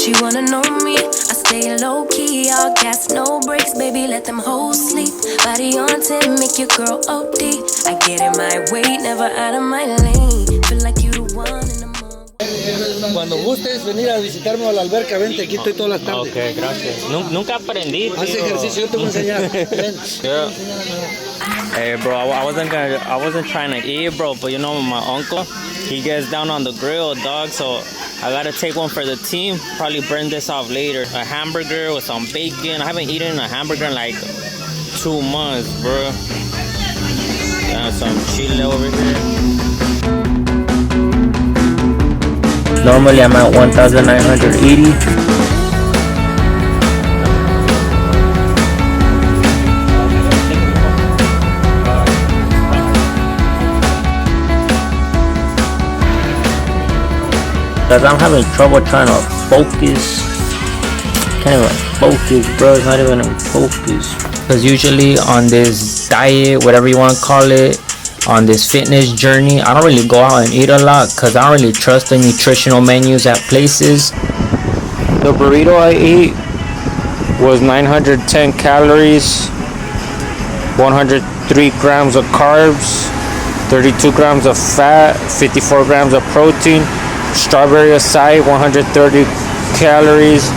she wanna know me. I stay low key, all gas, no brakes, baby, let them hoes sleep. Body on 10, make your girl OD. I get in my way, never out of my lane. Feel like you the one in the moon. Cuando gustes venir a visitarme a la alberca, vente, aquí estoy todas las tardes. Ok, gracias. Nunca aprendí. Haz ejercicio, yo te voy a enseñar. Ven. Yeah. Hey, bro, I wasn't trying to eat, bro, but you know my uncle, he gets down on the grill, dog. So I gotta take one for the team. Probably burn this off later. A hamburger with some bacon. I haven't eaten a hamburger in like 2 months, bro. And some chile over here. Normally I'm at 1,980. Cause I'm having trouble trying to focus. Can't even focus, bro. It's not even in focus. Cause usually on this diet, whatever you want to call it, on this fitness journey, I don't really go out and eat a lot because I don't really trust the nutritional menus at places. The burrito I ate was 910 calories, 103 grams of carbs, 32 grams of fat, 54 grams of protein. Strawberry acai, 130 calories,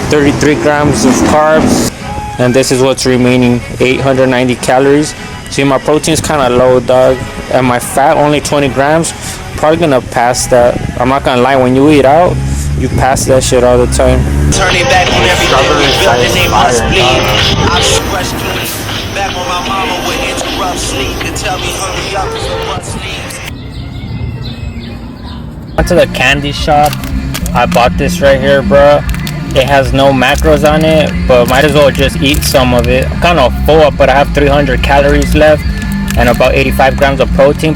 33 grams of carbs, and this is what's remaining, 890 calories. See, my protein's kind of low, dog, and my fat only 20 grams. Probably gonna pass that. I'm not gonna lie, when you eat out, you pass that shit all the time. Turning back on everything we built and they must bleed. I'm sequestered back on my mama with interrupt sleep and tell me hurry up so what sleeps. Went to the candy shop. I bought this right here, bro. It has no macros on it, but might as well just eat some of it. I'm kind of full up, but I have 300 calories left and about 85 grams of protein.